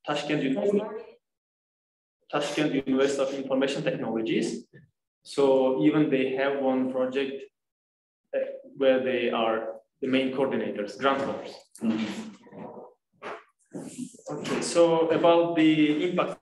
Tashkent University of Information Technologies. So even they have one project where they are the main coordinators, grantors. Okay, so about the impact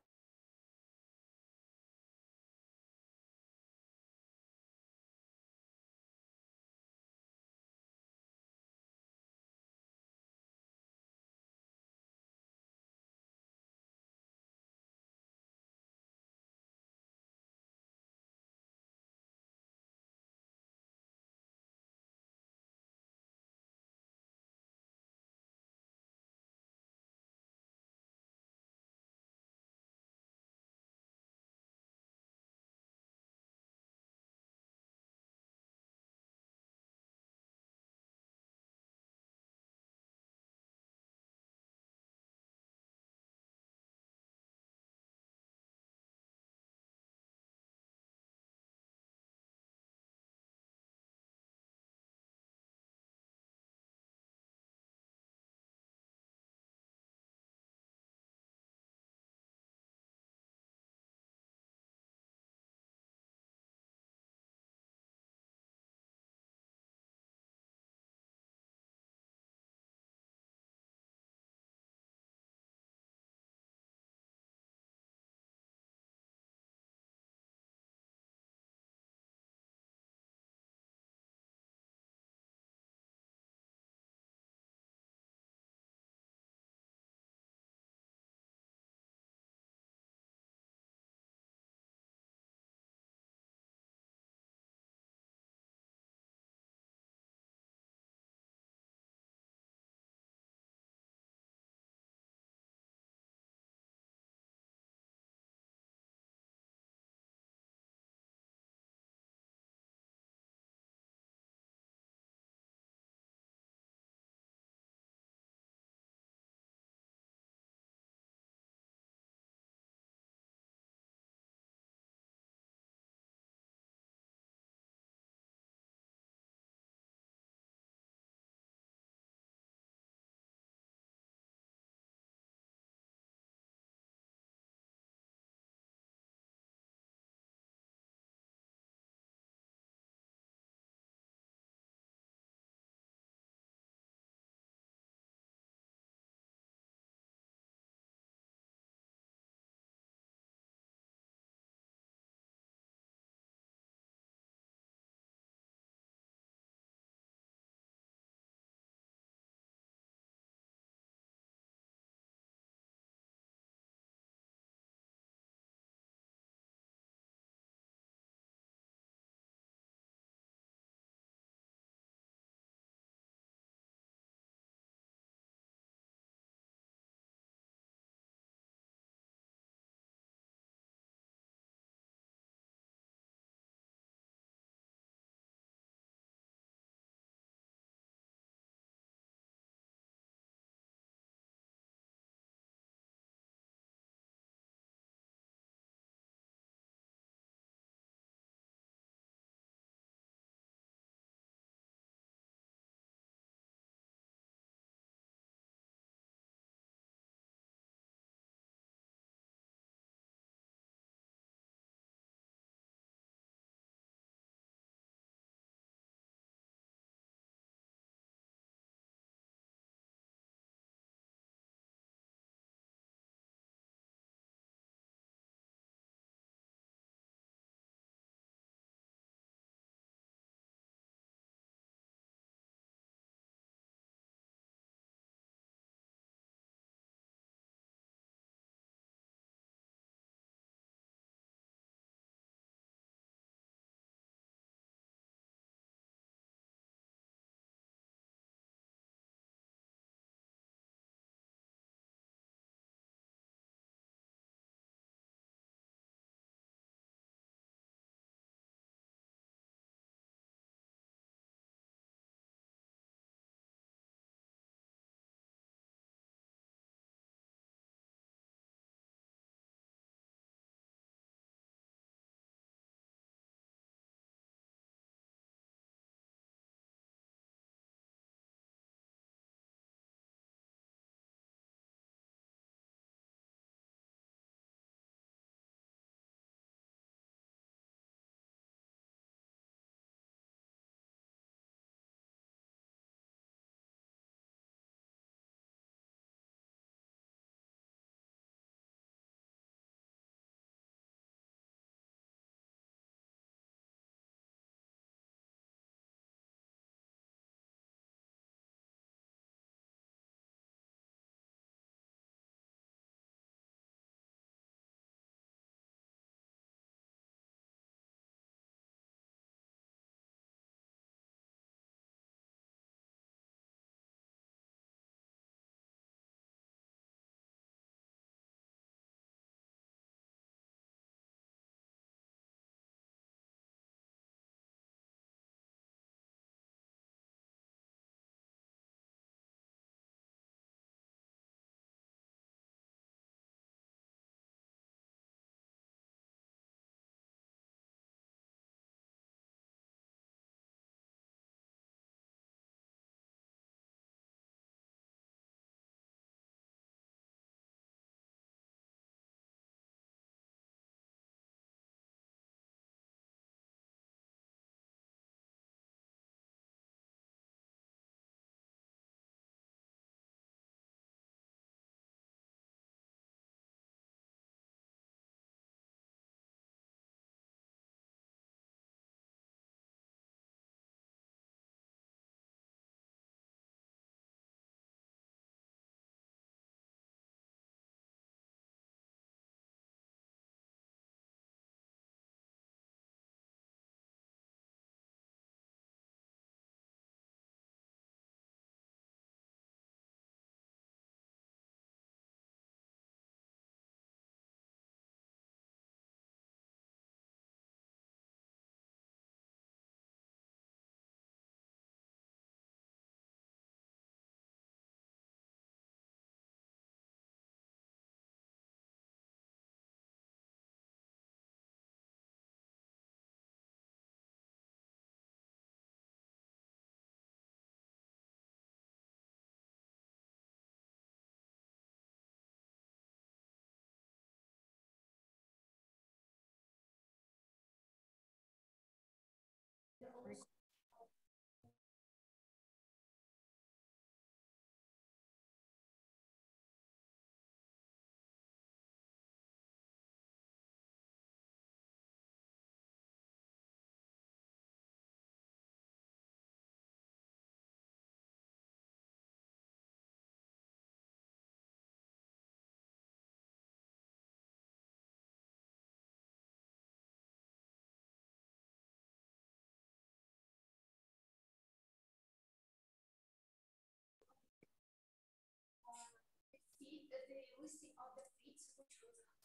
Listing of the feeds which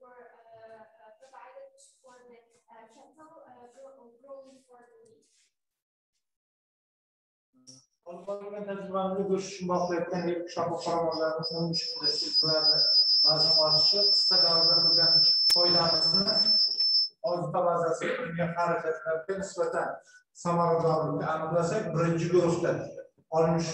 were provided for the cattle growing for the meat. Almanların tecrübeli görüşün bakıyeten bir kuşaklı paramarlarımızın müşkülesizlerle lazım artışı kısa davranırken koylanmasını azıta bazası dünya hareketlerine nispeten samaradağlıkta anlasak birinci grupta almış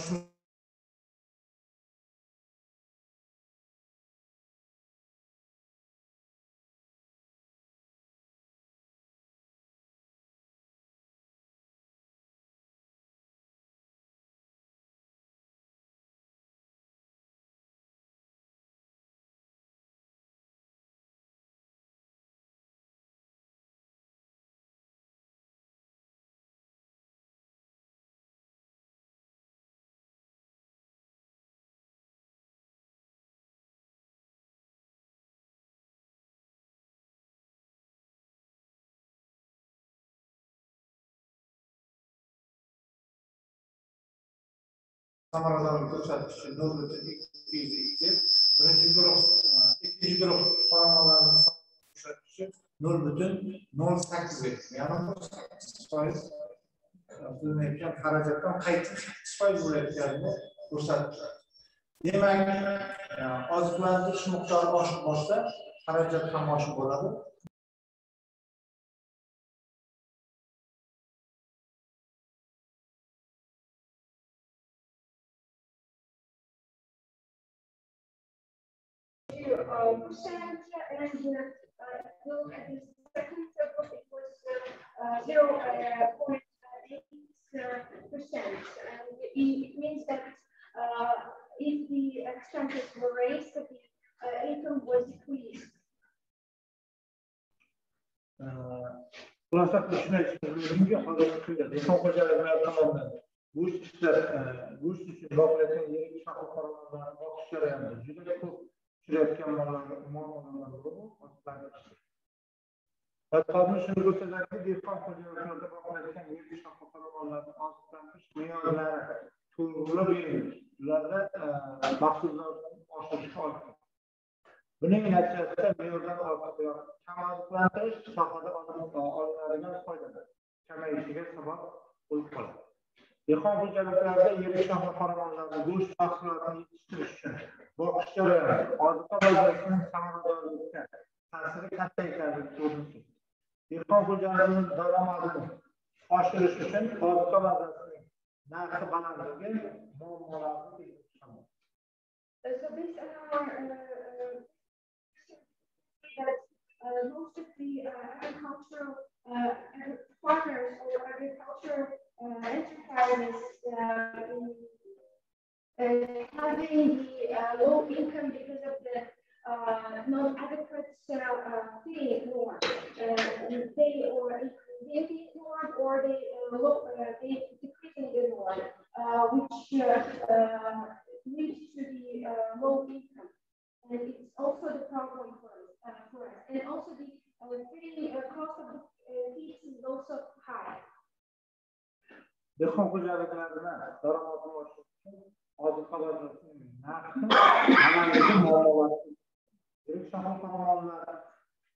samaradağlık göstermişti. Nurlu'da birinci grup, ikinci grup paramarlarının göstermişti. Nurlu'da 0,8 yani 0,8 bunu yapacağım harcattan kayıt faiz üretkenliğini göstermişler. Demek azıklandırış miktarı aşık başta harcattan aşık oladı. Percent and look at the second group, it was 0.8%, and it means that if the expenses were raised, the income was decreased. Kullansak düşünmek istiyorum ki hazırlıkıyla dekan kocalarına tamamen bu işler bu iş için bakılacağı yeri şartlı paralardan bakışlara yanında cüzde çok süretken mallarından doğru açıklanmıştır. Tabii şunu göstererek dekan kocalarına bakılacağı yeri şartlı paralardan açıklanmış meyveler tuğrulu bir yerde mahsullardan aşırı alınır. Bunun neticesinde meyveden arkadaşlar kamazlantırış sahada alınlarından faydadır. Kemeyişine sabah olup kalır. Dekan kocalıklarda yeri şahlı paramanlarda bu mahsullarını yetiştiriş için bakışları azıta bazasının samaradağlıkta tasiri katta ekerlik görünsün. Dekan kocalıkların daramadını aşırış için azıta bazasının narkı balandırgı muammalarını belirtişamır. So based on our that most of the agricultural farmers or agricultural enterprises having the low income because of the non-adequate feeding norm. They feed norm or they decreasing the norm, which leads to the low income. And it's also the problem for us. And also the feeding cost of the feed is also high. Dekan kocalıklarına daramadını başlatın, azıta bazasının narkı analizi muammaları. Yeri şahlı paramanlar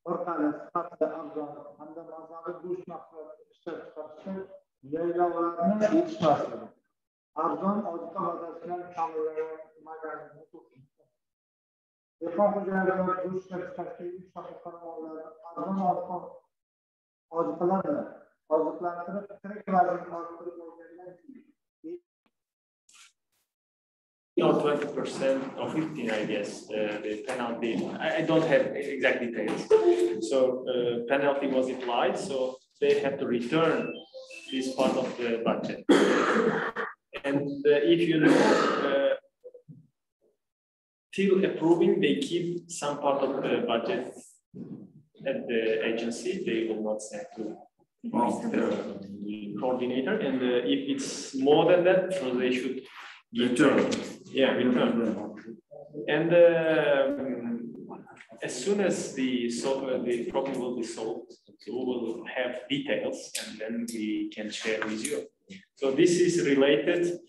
ortada sıfatlı arzanı, hamda mazalı duş mahsulları işler çıkartışın yaylalarının yetişmesidir. Arzan azıta bazasının çamurları magazini tutmuştur. Dekan kocalıklarına duş çıkartışın üç şahlı paramanları arzan azıtalarla azıklandırıp kırık vaziyeti arttırıp olmayan or 20% or 15, I guess, the penalty. I don't have exact details. So penalty was applied, so they have to return this part of the budget. And if you know, till approving, they keep some part of the budget at the agency. They will not send to the coordinator. And if it's more than that, so they should return. Yeah, return. And as soon as the problem will be solved, we will have details, and then we can share with you. So this is related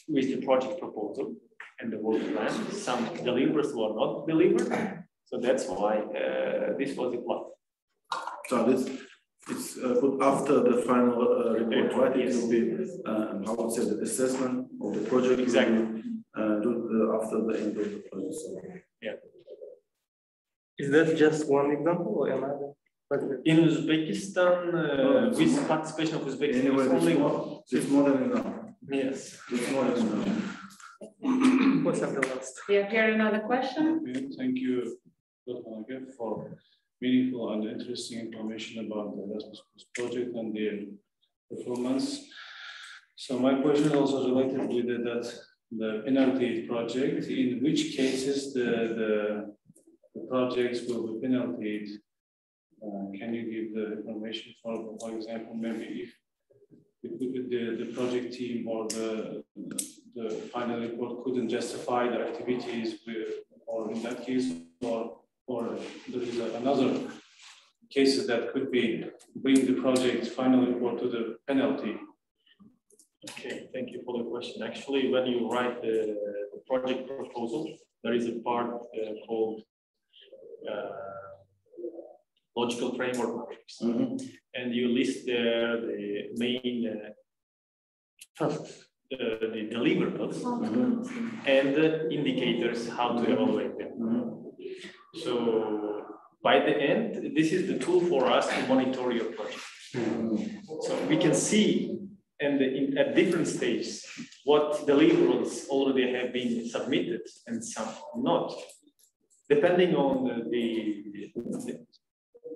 with the project proposal and the work plan. Some delivers were not delivered, so that's why this was applied. So this is put after the final report, right? Yes. It will be how to say the assessment of the project. Exactly. After the end of the project. So. Yeah. Is that just one example or another? In Uzbekistan, with participation of Uzbekistan, anyway, only it's more than enough. Yes. It's more than enough. What's up the last? We have here another question. Thank you, for meaningful and interesting information about the Erasmus project and their performance. So my question also related with that the penalty project. In which cases the projects will be penalized? Can you give the information for example, maybe if the project team or the final report couldn't justify the activities or in that case, or there is another cases that could be bring the project final report to the penalty. Okay, thank you for the question. Actually, when you write the project proposal, there is a part called logical framework matrix, and you list there the main tasks, the deliverables, and the indicators how to evaluate them. So by the end, this is the tool for us to monitor your project. So we can see and at different stages what deliverables already have been submitted and some not, depending on the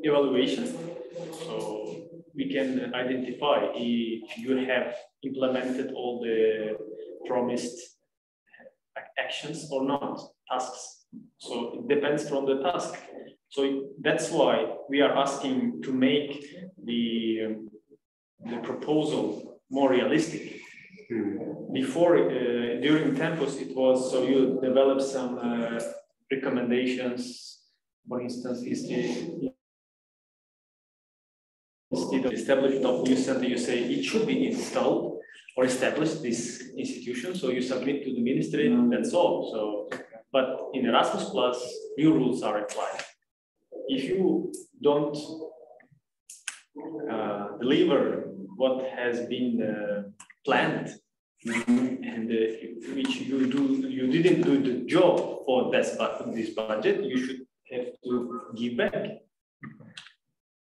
evaluation. So we can identify if you have implemented all the promised actions or not, tasks. So it depends from the task. So that's why we are asking to make the proposal more realistic. Before, during Tempus, it was so you develop some recommendations. For instance, instead of establishment of new center, you say it should be installed or established this institution. So you submit to the ministry, and that's all. So, but in Erasmus Plus, new rules are applied. If you don't deliver what has been planned, and which you didn't do the job for this budget, you should have to give back.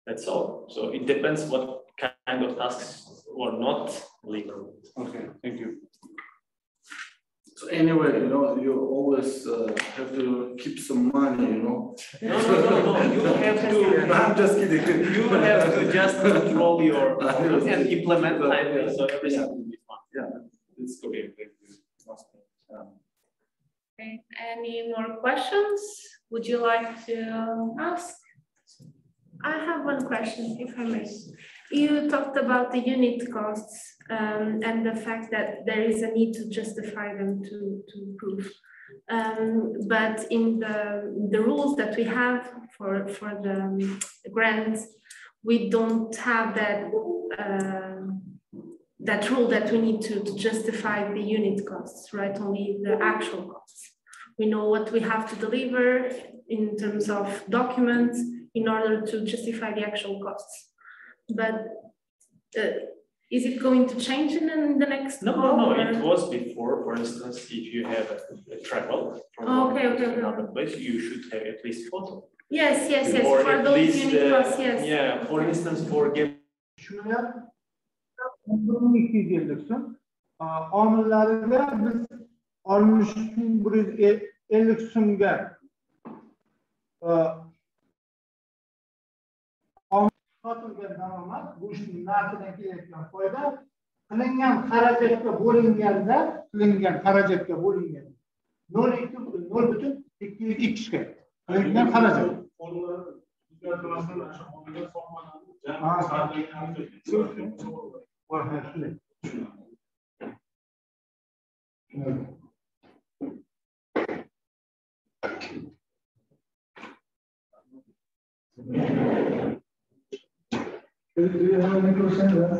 That's all. So it depends what kind of tasks were not legal. Okay, thank you. So anyway, you always have to keep some money, No. You have to. I'm just kidding. You have to just control your and implement timely, so everything will be fine. Yeah, it's okay. Thank you. Okay. Any more questions? Would you like to ask? I have one question, if I may. You talked about the unit costs and the fact that there is a need to justify them to prove. But in the rules that we have for the grants, we don't have that that rule that we need to justify the unit costs, right? Only the actual costs. We know what we have to deliver in terms of documents in order to justify the actual costs. But is it going to change in the next? No. It was before. For instance, if you have a travel from another place, you should have at least photo. Yes. Or for at those least, unit costs, yes. Yeah. For instance, for game. Şuraya 1250 amillarida biz 60.150 so'mga sotilgan daromad bu ishning narxidan kelayotgan foyda qilingan xarajatga bo'linganda 0,2x ga qilingan xarajat. Do you have any questions?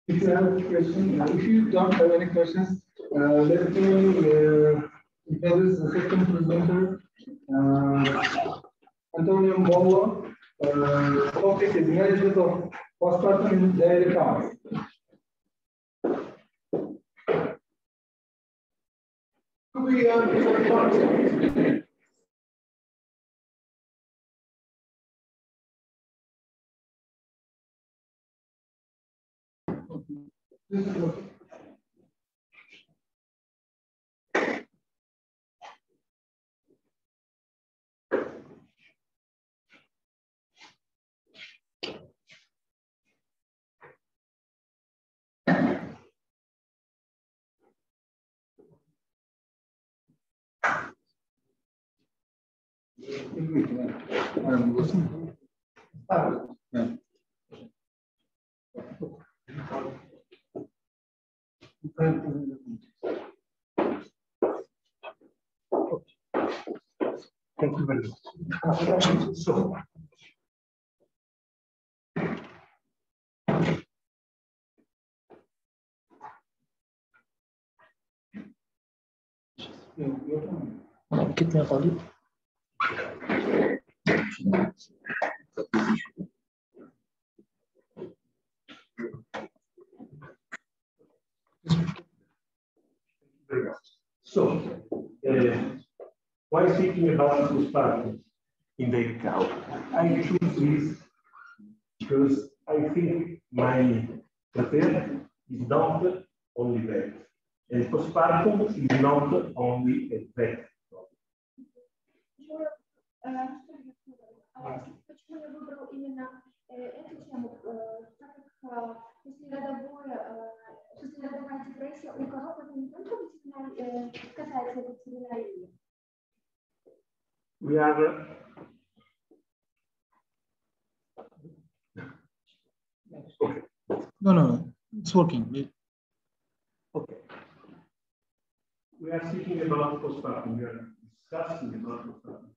If you have a question, if you don't have any questions, let me introduce the second presenter, Antonio Molo. Topic is management of postpartum in dairy cows. Could we I'm listening. Yeah. Thank you very much. So, कितने college So, why speaking about postpartum in dairy cow? I choose this because I think my prepared is not only that, and postpartum is not only a vet. Почему я выбрал именно эту тему, так как послеродовая депрессия у коров это не только касается ветеринарии. We are okay. No, it's working. Okay. We are speaking about postpartum. We are discussing about postpartum.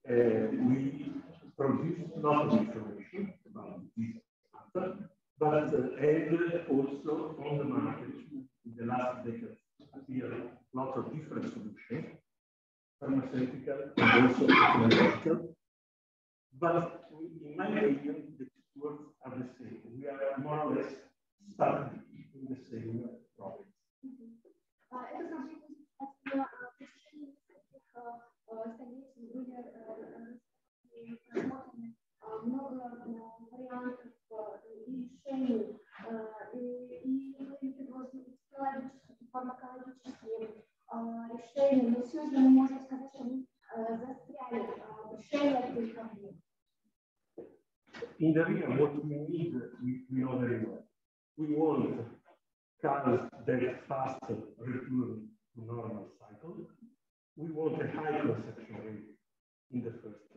We produce not information about this matter, but and also on the market in the last decade appear lots of different solutions, pharmaceutical and also technological. But in my opinion, the two words are the same. We are more or less stuck in the same problem. Столетий были рассмотрены много вариантов и решений, и психологические, фармакологические решения, но сегодня мы можем сказать, что мы застряли в решении этой проблемы. In the real, what we need, we know very well. We want cars that fast return to normal cycle. We want a high conception rate in the first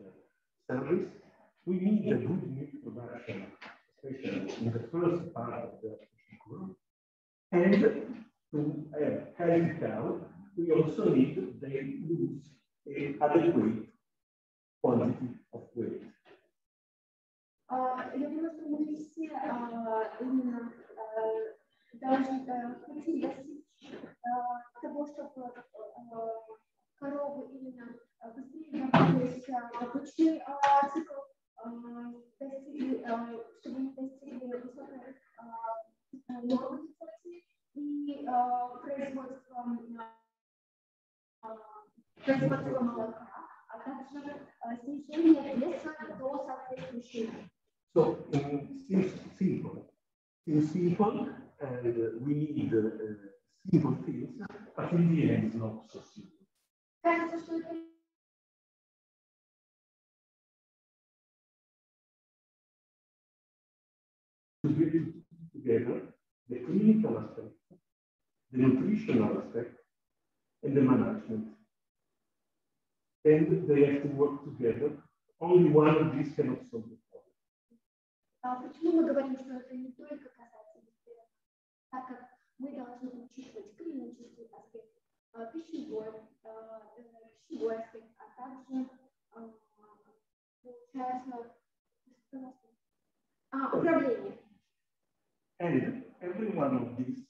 service. We need a good meat production, especially in the first part of the curve. And to have healthy cow, we also need they lose an adequate quantity of weight. Я думаю, что мы все именно должны хотим достичь того, чтобы коровы именно быстрее вернулись в обычный цикл, чтобы они достигли высокой нормы и производства молока, а также снижение веса до соответствующей. So, seems simple, and we need simple things, but in the end, it's not so simple. Кажется, что это to get together the clinical aspect, the nutritional aspect, and the management. And they have to work together. Only one of these cannot solve the problem. Почему мы говорим, что это не только касается беспилотников, так как мы должны учитывать клинический аспект, пищевой аспект, а также получается управление. And every one of these